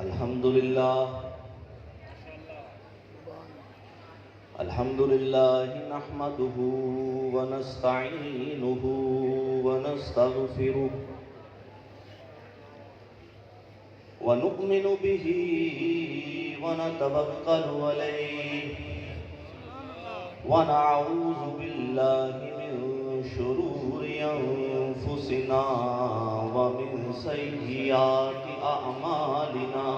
الحمد لله نحمده ونستعينه ونستغفره ونؤمن به ونتوكل عليه ونعوذ بالله من شرور أنفسنا ومن سيئات أعمالنا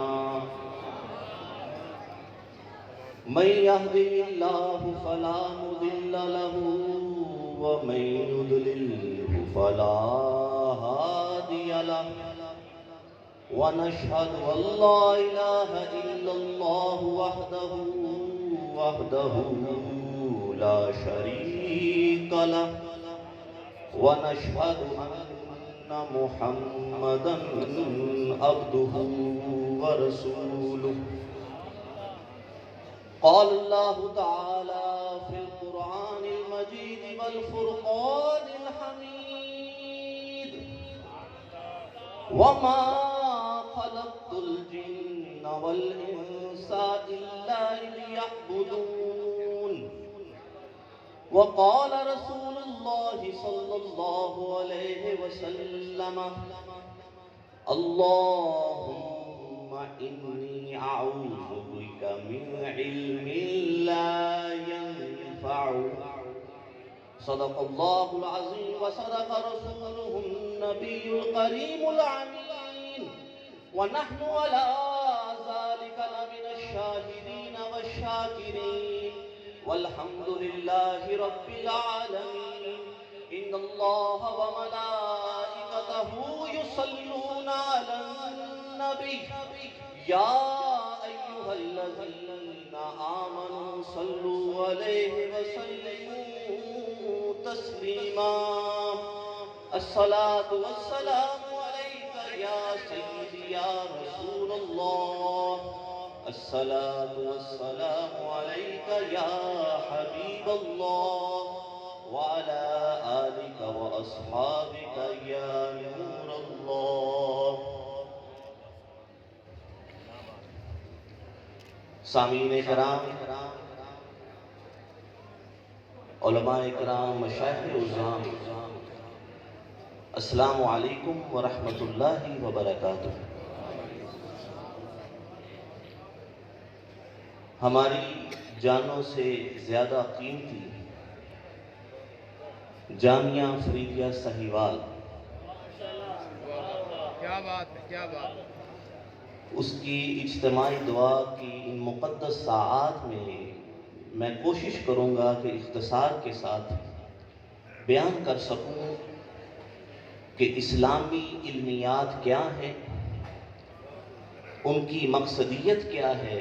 من يهده الله فلا مضل له ومن يضلله فلا هادي له ونشهد أن لا إله إلا الله وحده لا شريك له ونشهد أن محمدا عبده ورسوله قال الله تعالى في القرآن المجيد والفرقان الحميد وما خلقت الجن والإنس إلا ليعبدون وقال رسول الله صلى الله عليه وسلم اللهم إني أعوذ بك من علم لا ينفع صدق الله العظيم وصدق رسوله النبي الكريم الأمين ونحن على ذلك لمن الشاهدين والشاكرين والحمد لله رب العالمين إن الله وملائكته يصلون على النبي يا أيها الذين آمنوا صلوا عليه وسلموا تسليما الصلاة والسلام عليك يا سيدي يا رسول الله الصلاة والسلام عليك يا حبيب الله وعلى آلك وأصحابك يا نور الله سامعین کرام، علماء کرام، مشائخ عظام، السلام علیکم ورحمۃ اللہ وبرکاتہ۔ ہماری جانوں سے زیادہ قیمتی جامعہ فریدیہ سہیوال، کیا بات ہے، کیا بات ہے۔ اس کی اجتماعی دعا کی ان مقدس ساعات میں کوشش کروں گا کہ اختصار کے ساتھ بیان کر سکوں کہ اسلامی علمیات کیا ہیں، ان کی مقصدیت کیا ہے،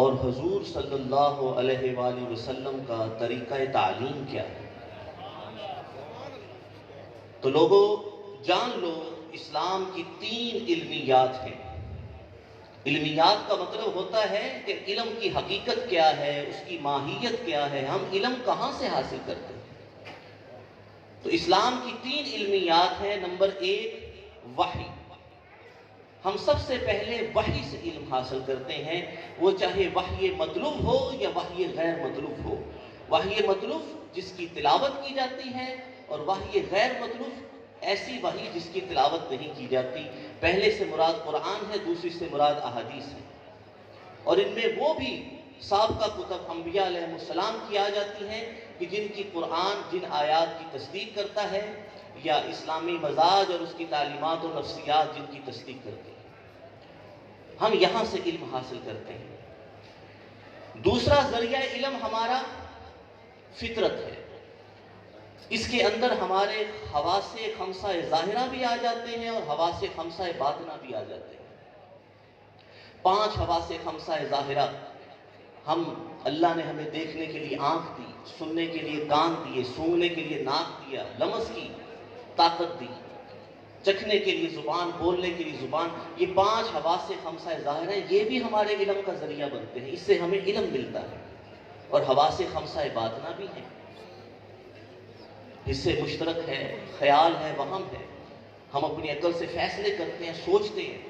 اور حضور صلی اللہ علیہ وآلہ وسلم کا طریقہ تعلیم کیا ہے۔ تو لوگوں جان لو، اسلام کی 3 علمیات ہیں۔ علمیات کا مطلب ہوتا ہے کہ علم کی حقیقت کیا ہے، اس کی ماہیت کیا ہے، ہم علم کہاں سے حاصل کرتے ہیں۔ تو اسلام کی 3 علمیات ہیں۔ نمبر 1 وحی، ہم سب سے پہلے وحی سے علم حاصل کرتے ہیں، وہ چاہے وحی مطلوب ہو یا وحی غیر مطلوب ہو۔ وحی مطلوب جس کی تلاوت کی جاتی ہے، اور وحی غیر مطلوب ایسی وحی جس کی تلاوت نہیں کی جاتی۔ پہلے سے مراد قرآن ہے، دوسری سے مراد احادیث ہے، اور ان میں وہ بھی سابقہ کتب انبیاء علیہ السلام کی آ جاتی ہیں کہ جن کی قرآن جن آیات کی تصدیق کرتا ہے، یا اسلامی مزاج اور اس کی تعلیمات و نفسیات جن کی تصدیق کرتی ہے۔ ہم یہاں سے علم حاصل کرتے ہیں۔ دوسرا ذریعہ علم ہمارا فطرت ہے۔ اس کے اندر ہمارے حواس خمسہ ظاہرہ بھی آ جاتے ہیں اور حواس خمسہ باطنہ بھی آ جاتے ہیں۔ 5 حواس خمسہ ظاہرہ ہم، اللہ نے ہمیں دیکھنے کے لیے آنکھ دی، سننے کے لیے کان دیے، سونگنے کے لیے ناک دیا، لمس کی طاقت دی، چکھنے کے لیے زبان، بولنے کے لیے زبان۔ یہ 5 حواس خمسہ ظاہر ہیں، یہ بھی ہمارے علم کا ذریعہ بنتے ہیں، اس سے ہمیں علم ملتا ہے۔ اور حواس خمسہ باطنہ بھی ہیں، حصے مشترک ہے، خیال ہے، وہم ہے، ہم اپنی عقل سے فیصلے کرتے ہیں، سوچتے ہیں۔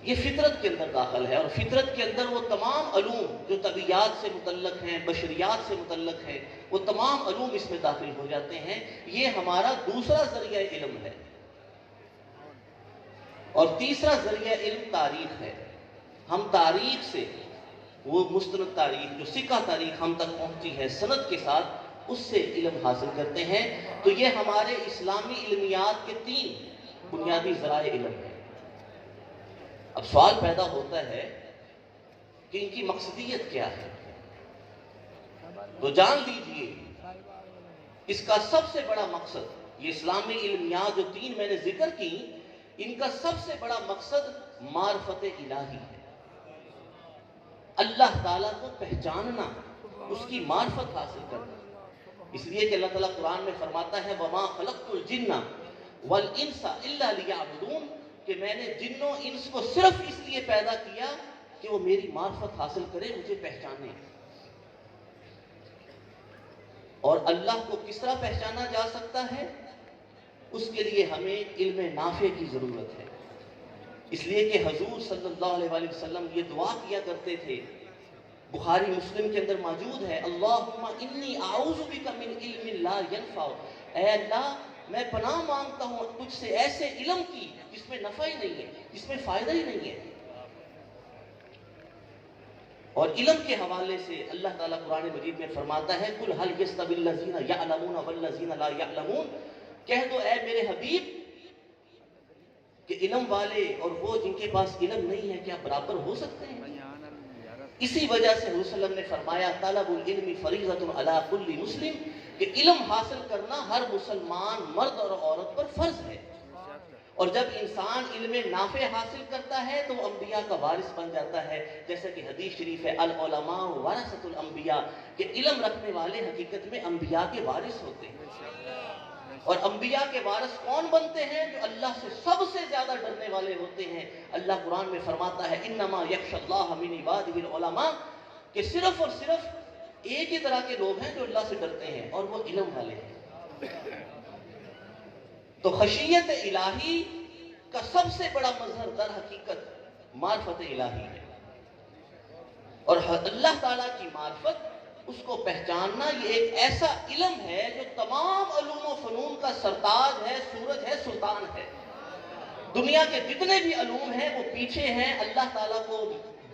یہ فطرت کے اندر داخل ہے، اور فطرت کے اندر وہ تمام علوم جو طبیعیات سے متعلق ہیں، بشریات سے متعلق ہیں، وہ تمام علوم اس میں داخل ہو جاتے ہیں۔ یہ ہمارا دوسرا ذریعہ علم ہے۔ اور تیسرا ذریعہ علم تاریخ ہے۔ ہم تاریخ سے، وہ مستند تاریخ جو سکہ تاریخ ہم تک پہنچی ہے سند کے ساتھ، اس سے علم حاصل کرتے ہیں۔ تو یہ ہمارے اسلامی علمیات کے 3 بنیادی ذرائع علم ہیں۔ اب سوال پیدا ہوتا ہے کہ ان کی مقصدیت کیا ہے؟ تو جان لیجئے اس کا سب سے بڑا مقصد، یہ اسلامی علمیات جو 3 میں نے ذکر کی، ان کا سب سے بڑا مقصد معرفت الہی ہے۔ اللہ تعالیٰ کو پہچاننا، اس کی معرفت حاصل کرنا۔ اس لیے کہ اللہ تعالیٰ قرآن میں فرماتا ہے وَمَا خَلَقْتُ الْجِنَّ وَالْإِنسَ إِلَّا لِيَعْبُدُونَ، کہ میں نے جن و انس کو صرف اس لیے پیدا کیا کہ وہ میری معرفت حاصل کرے، مجھے پہچانے۔ اور اللہ کو کس طرح پہچانا جا سکتا ہے؟ اس کے لیے ہمیں علم نافع کی ضرورت ہے۔ اس لیے کہ حضور صلی اللہ علیہ وآلہ وسلم یہ دعا کیا کرتے تھے، بخاری مسلم کے اندر موجود ہے، اللہم انی اعوذ بک من علم لا ینفع، اے اللہ میں پناہ مانگتا ہوں تجھ سے ایسے علم کی جس میں نفع ہی نہیں ہے، جس میں فائدہ ہی نہیں ہے۔ اور علم کے حوالے سے اللہ تعالیٰ قرآن مجید میں فرماتا ہے قُلْ هَلْ يَسْتَوِي الَّذِينَ يَعْلَمُونَ وَالَّذِينَ لَا يَعْلَمُونَ، کہہ دو اے میرے حبیب کہ علم والے اور وہ جن کے پاس علم نہیں ہے کیا برابر ہو سکتے ہیں؟ اسی وجہ سے حضور صلی اللہ علیہ وسلم نے فرمایا طلب العلم فریضۃ علی کل مسلم، کہ علم حاصل کرنا ہر مسلمان مرد اور عورت پر فرض ہے۔ اور جب انسان علم نافع حاصل کرتا ہے تو وہ انبیاء کا وارث بن جاتا ہے، جیسا کہ حدیث شریف ہے العلماء ورثۃ الانبیاء، کہ علم رکھنے والے حقیقت میں انبیاء کے وارث ہوتے ہیں۔ اور انبیاء کے وارث کون بنتے ہیں؟ جو اللہ سے سب سے زیادہ ڈرنے والے ہوتے ہیں۔ اللہ قرآن میں فرماتا ہے انما یخشی اللہ من عبادہ العلماء، کہ صرف اور صرف ایک ہی طرح کے لوگ ہیں جو اللہ سے ڈرتے ہیں، اور وہ علم والے ہیں۔ تو خشیت الہی کا سب سے بڑا مظہر در حقیقت معرفت الہی ہے، اور اللہ تعالیٰ کی معرفت، اس کو پہچاننا، یہ ایک ایسا علم ہے جو تمام علوم و فنون کا سرتاج ہے، سورج ہے، سلطان ہے۔ دنیا کے جتنے بھی علوم ہیں وہ پیچھے ہیں، اللہ تعالیٰ کو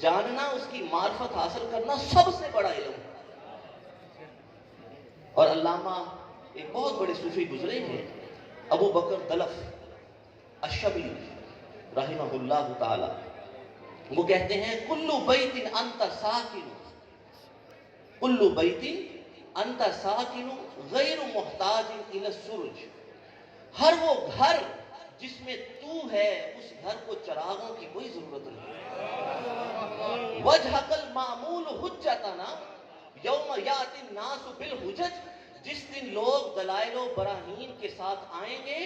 جاننا، اس کی معرفت حاصل کرنا سب سے بڑا علم ہے۔ اور علامہ ایک بہت بڑے صوفی گزرے ہیں، ابو بکر دلف الشبلی رحمہ اللہ تعالی، وہ کہتے ہیں کلو بیت انت ساکن، کلو بیت انت ساکن غیر محتاج الی السرج، ہر وہ گھر جس میں تو ہے اس گھر کو چراغوں کی کوئی ضرورت نہیں۔ وجہک المعمول حجتنا یوم یاتی الناس بالحجج، جس دن لوگ دلائل و براہین کے ساتھ آئیں گے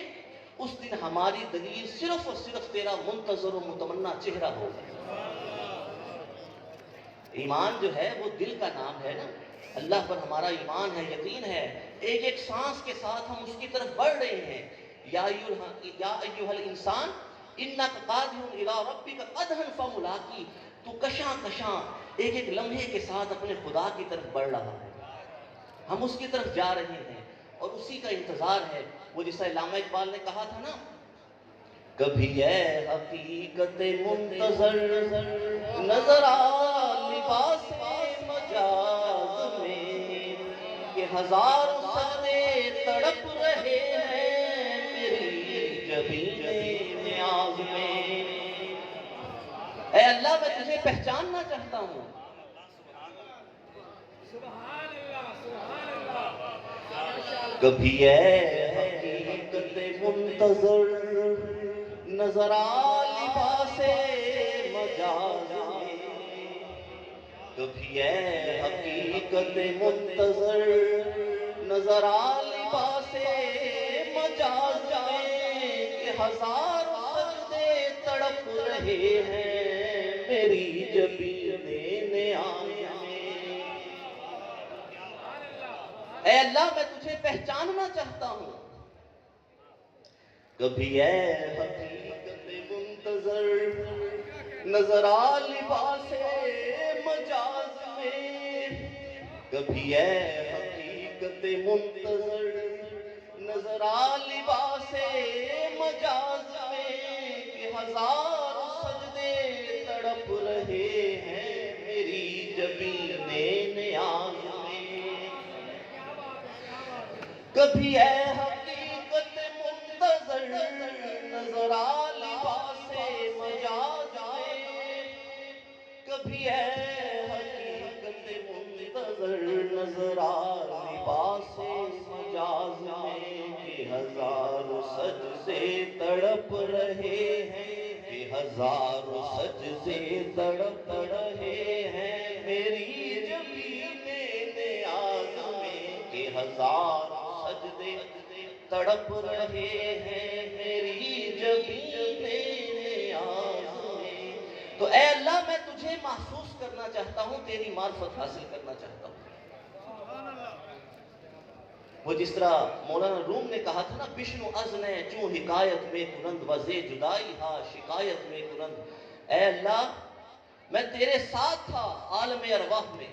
اس دن ہماری دلیل صرف اور صرف تیرا منتظر و متمنا چہرہ ہوگا۔ ایمان جو ہے وہ دل کا نام ہے نا، اللہ پر ہمارا ایمان ہے، یقین ہے، ایک ایک سانس کے ساتھ ہم اس کی طرف بڑھ رہے ہیں۔ یا ایھا الانسان انک قادر الی ربک قدحا فملاقی، تو کشاں کشاں ایک ایک لمحے کے ساتھ اپنے خدا کی طرف بڑھ رہا ہے، ہم اس کی طرف جا رہے ہیں اور اسی کا انتظار ہے۔ وہ جیسا علامہ اقبال نے کہا تھا نا، کبھی اے حقیقت منتظر نظر آ لباس مجاز میں، کہ ہزاروں سجدے تڑپ رہے ہیں میری جبین نیاز میں۔ اے اللہ میں تجھے پہچاننا چاہتا ہوں۔ کبھی اے حقیقت منتظر نظر آ لباس مجاز میں، کبھی اے حقیقت منتظر نظر آ لباس مجاز میں، کہ ہزاروں سجدے تڑپ رہے ہیں میری جبین نیاز میں۔ اے اللہ میں تجھے پہچاننا چاہتا ہوں۔ کبھی اے حقیقت منتظر نظر آ لباس مجاز میں، کبھی اے حقیقت منتظر نظر آ لباس مجاز میں، کہ ہزار سجدے تڑپ رہے ہیں میری جبین نیاز میں، کبھی اے حقیقت منتظر نظر آ لباس مجاز میں، کبھی اے حقیقت منتظر نظر آ لباس مجاز میں، کہ ہزار سجدے تڑپ رہے ہیں، کہ ہزار سجدے تڑپ رہے ہیں میری جبین نیاز میں، کہ ہزار سجدے تڑپ رہے ہیں میری جبین نیاز میں۔ تو اے اللہ میں تجھے محسوس کرنا چاہتا ہوں، تیری معرفت حاصل کرنا چاہتا ہوں۔ وہ جس طرح مولانا روم نے کہا تھا نا، بشنو ازنے چوں حکایت میں کنند وزے جدائی ہا شکایت میں کنند، اے اللہ میں تیرے ساتھ تھا عالم ارواح میں،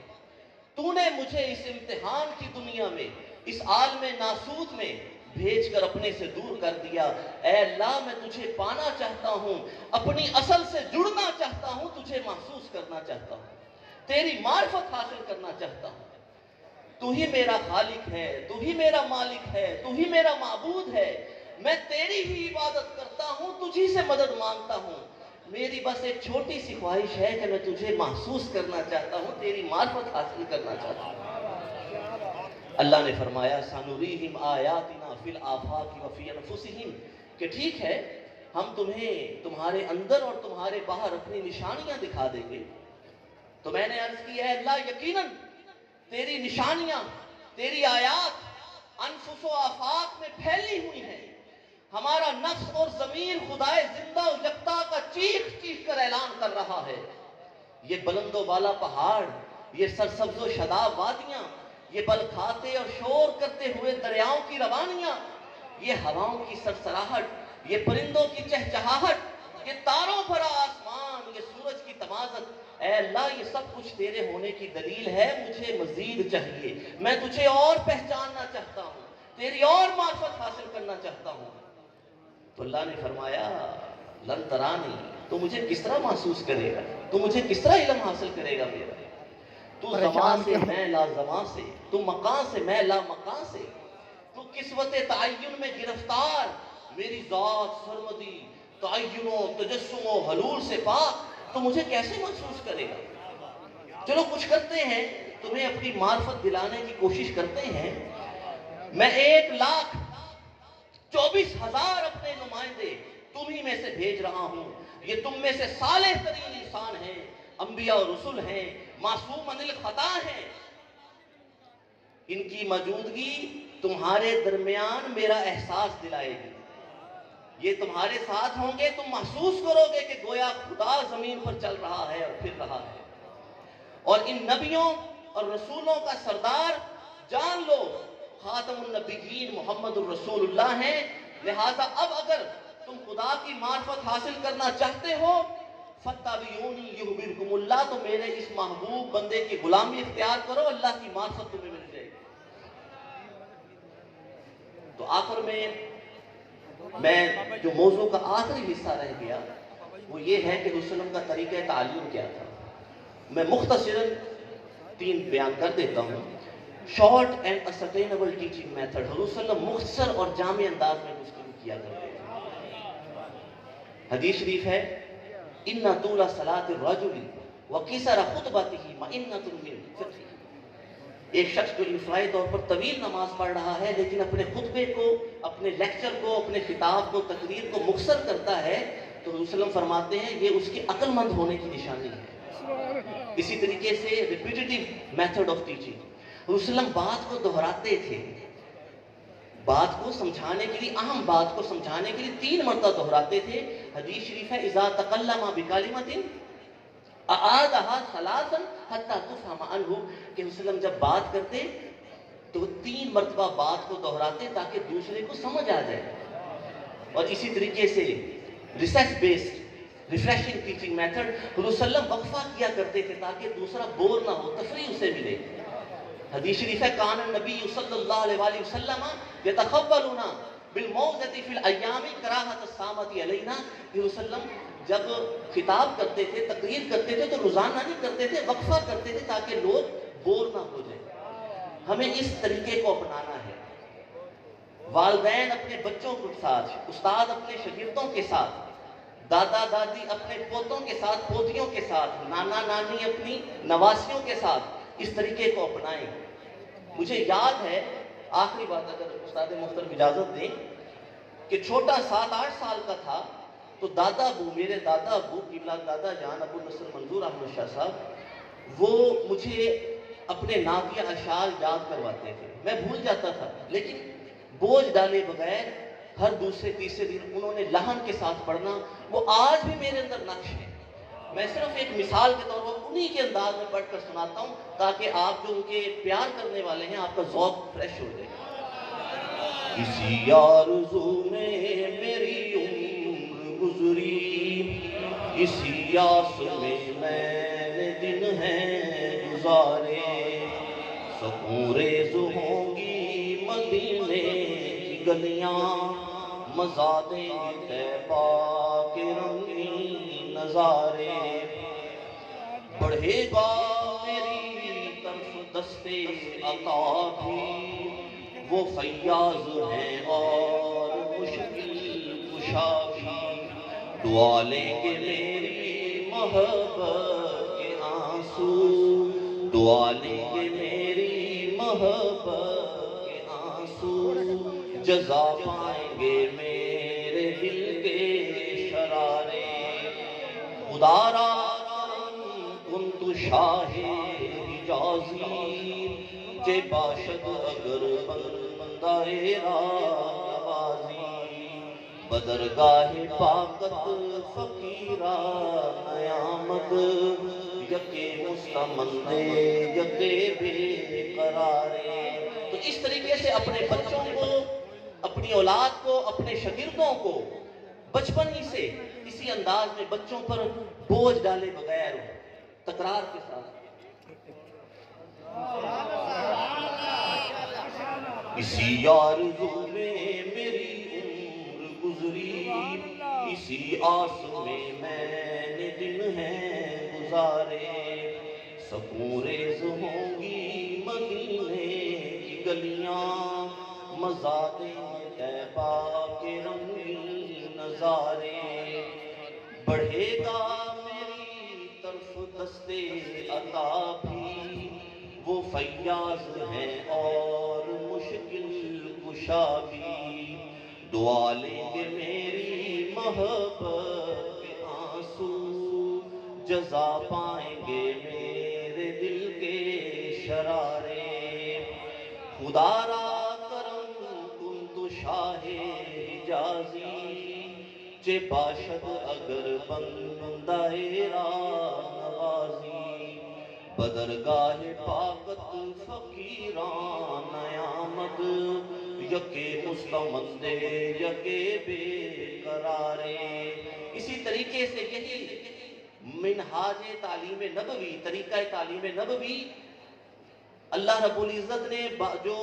تو نے مجھے اس امتحان کی دنیا میں، اس عالم ناسوت میں بھیج کر اپنے سے دور کر دیا۔ اے اللہ میں تجھے پانا چاہتا ہوں، اپنی اصل سے جڑنا چاہتا ہوں، تجھے محسوس کرنا چاہتا ہوں، تیری معرفت حاصل کرنا چاہتا ہوں۔ تو ہی میرا خالق ہے، تو ہی میرا مالک ہے، تو ہی میرا معبود ہے، میں تیری ہی عبادت کرتا ہوں، تجھی سے مدد مانگتا ہوں۔ میری بس ایک چھوٹی سی خواہش ہے کہ میں تجھے محسوس کرنا چاہتا ہوں، تیری معرفت حاصل کرنا چاہتا ہوں۔ اللہ نے فرمایا سَنُرِيهِمْ آيَاتِنَا فِي الْآفَاقِ وَفِي أَنفُسِهِمْ، کہ ٹھیک ہے ہم تمہیں تمہارے اندر اور تمہارے باہر اپنی نشانیاں دکھا دیں گے۔ تو میں نے عرض کی، اے اللہ یقیناً تیری نشانیاں، تیری آیات انفس و آفاق میں پھیلی ہوئی ہیں، ہمارا نفس اور ضمیر خدائے زندہ و یکتا کا چیخ چیخ کر اعلان کر رہا ہے۔ یہ بلند و بالا پہاڑ، یہ سرسبز و شاداب وادیاں، یہ بل کھاتے اور شور کرتے ہوئے دریاؤں کی روانیاں، یہ ہواؤں کی سرسراہٹ، یہ پرندوں کی چہچہاہٹ، یہ تاروں بھرا آسمان، یہ سورج کی تمازت، اے اللہ یہ سب کچھ تیرے ہونے کی دلیل ہے، مجھے مزید چاہیے، میں تجھے اور پہچاننا چاہتا ہوں، تیری اور معرفت حاصل کرنا چاہتا ہوں۔ تو اللہ نے فرمایا لن ترانی، تو مجھے کس طرح محسوس کرے گا، تو مجھے کس طرح علم حاصل کرے گا میرا، تو زمان سے میں لا زمان سے، تو مکان سے میں لا مکان سے، تو قسوت تعین میں گرفتار، میری ذات سرمدی تعین و تجسم و حلول سے پاک، تو مجھے کیسے محسوس کرے گا۔ چلو کچھ کرتے ہیں، تمہیں اپنی معرفت دلانے کی کوشش کرتے ہیں۔ میں 1,24,000 اپنے نمائندے تمہیں میں سے بھیج رہا ہوں، یہ تم میں سے صالح ترین انسان ہیں، انبیاء و رسول ہیں، معصوم عن الخطا ہیں، ان کی موجودگی تمہارے درمیان میرا احساس دلائے گی، یہ تمہارے ساتھ ہوں گے، تم محسوس کرو گے کہ گویا خدا زمین پر چل رہا ہے اور پھر رہا ہے۔ اور ان نبیوں اور رسولوں کا سردار جان لو خاتم النبیین محمد الرسول اللہ ہیں، لہذا اب اگر تم خدا کی معرفت حاصل کرنا چاہتے ہو فَاتَّبِعُونِی یُحْبِبْکُمُ اللہ، تو میرے اس محبوب بندے کی غلامی اختیار کرو، اللہ کی معرفت تمہیں مل جائے گی۔ تو آخر میں جو موضوع کا آخری حصہ رہ گیا وہ یہ ہے کہ حضور کا طریقہ تعلیم کیا تھا۔ میں مختصراً 3 بیان کر دیتا ہوں۔ شارٹ اینڈ اسٹینیبل ٹیچنگ میتھڈ، حضور صلی اللہ علیہ وسلم مختصر اور جامع انداز میں گفتگو کیا کرتے تھے۔ حدیث شریف ہے ان طول صلاۃ الرجل وقصر خطبته مئنۃ من فقہ، ایک شخص جو انفرادی طور پر طویل نماز پڑھ رہا ہے لیکن اپنے خطبے کو، اپنے لیکچر کو، اپنے خطاب کو، تقریر کو مختصر کرتا ہے، تو حضور صلی اللہ علیہ وسلم فرماتے ہیں یہ اس کی عقل مند ہونے کی نشانی ہے۔ اسی طریقے سے ریپیٹیٹیو میتھڈ آف ٹیچنگ، حضور صلی اللہ علیہ وسلم بات کو دہراتے تھے، بات کو سمجھانے کے لیے، اہم بات کو سمجھانے کے لیے 3 مرتبہ دہراتے تھے۔ حدیث شریف ہے اذا تکلم بکلمۃ اعادها ثلاثا حتى تفهم عنه، کہ وسلم جب بات کرتے تو 3 مرتبہ بات کو دہراتے تاکہ دوسرے کو سمجھ آ جائے۔ اور اسی طریقے سے research based refreshing teaching method. حضور صلی اللہ علیہ وسلم وقفہ کیا کرتے تھے تاکہ دوسرا بور نہ ہو, تفریح اسے ملے. حدیث شریف ہے کان النبی صلی اللہ علیہ وآلہ وسلم یتخولنا بالموعظۃ فی الایام کراہۃ الصامت علینا. کہ رسول اللہ جب خطاب کرتے تھے, تقریر کرتے تھے تو روزانہ نہیں کرتے تھے, وقفہ کرتے تھے تاکہ لوگ بور نہ ہو جائیں. ہمیں اس طریقے کو اپنانا ہے. والدین اپنے بچوں کے ساتھ, استاد اپنے شاگردوں کے ساتھ, دادا دادی اپنے پوتوں کے ساتھ, پوتیوں کے ساتھ, نانا نانی اپنی نواسیوں کے ساتھ اس طریقے کو اپنائیں. مجھے یاد ہے, آخری بات اگر استاد محترم اجازت دیں, کہ چھوٹا 7-8 سال کا تھا تو دادا ابو, میرے دادا ابو قبلہ دادا جان ابو نصر منظور احمد شاہ صاحب, وہ مجھے اپنے نعتیہ اشعار یاد کرواتے تھے. میں بھول جاتا تھا, لیکن بوجھ ڈالے بغیر ہر دوسرے تیسرے دن انہوں نے لحن کے ساتھ پڑھنا, وہ آج بھی میرے اندر نقش ہے. میں صرف ایک مثال کے طور پر انہی کے انداز میں پڑھ کر سناتا ہوں تاکہ آپ جو ان کے پیار کرنے والے ہیں آپ کا ذوق فریش ہو جائے. کسی آرزو میں میری عمر گزری, اسی آس میں نے دن ہیں گزارے, سکون ریز ہوں گی مدینے کی گلیاں, مزادیں طیبہ کے رنگین نظارے. بڑھے گا میری طرف دستے عطا بھی, وہ فیاض ہیں اور مشکل کشا بھی. دعا لیں گے میری محبت کے آنسو, دعا لیں گے میری محبت کے آنسو, جزا پائیں گے میرے دل کے شرارے. خدا را کنت شاہ حجازی, چے باشد اگر بندہ را نوازی. بدرگاہ پاکت فقیرہ نیامد, یکے مستمند یکے بے قرارے. تو اس طریقے سے اپنے بچوں کو, اپنی اولاد کو, اپنے شاگردوں کو بچپن ہی سے اسی انداز میں بچوں پر بوجھ ڈالے بغیر تکرار کے ساتھ. اسی آرزو میں میری عمر گزری, اسی آس میں نے دن ہیں گزارے. سکون ریز ہوں گی مدینے کی گلیاں, مزادیں طیبہ کے رنگین نظارے. بڑھے گا میری طرف دستے عطا بھی, وہ فیاض ہیں اور مشکل کشا بھی. دعا لیں گے میری محبت کے آنسو, جزا پائیں گے میرے دل کے شرارے. خدا را کرم کنت شاہ حجازی, چے باشد اگر بندہ را نوازی. بدرگاہ پاکت فقیران نیامد, یکے مستمند یکے بے قرارے. اسی طریقے سے یہی منہاج تعلیم نبوی, طریقہ تعلیم نبوی اللہ رب العزت نے جو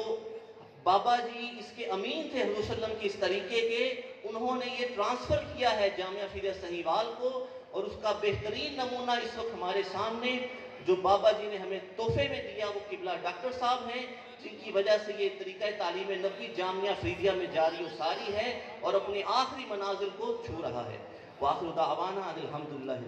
بابا جی اس کے امین تھے حضور صلی اللہ علیہ وسلم کی اس طریقے کے, انہوں نے یہ ٹرانسفر کیا ہے جامعہ فیض سہیوال کو. اور اس کا بہترین نمونہ اس وقت ہمارے سامنے جو بابا جی نے ہمیں تحفے میں دیا وہ قبلہ ڈاکٹر صاحب ہیں, جن کی وجہ سے یہ طریقہ تعلیم نبوی جامعہ فیضیہ میں جاری و ساری ہے اور اپنے آخری منازل کو چھو رہا ہے. وآخر دعوانا الحمدللہ.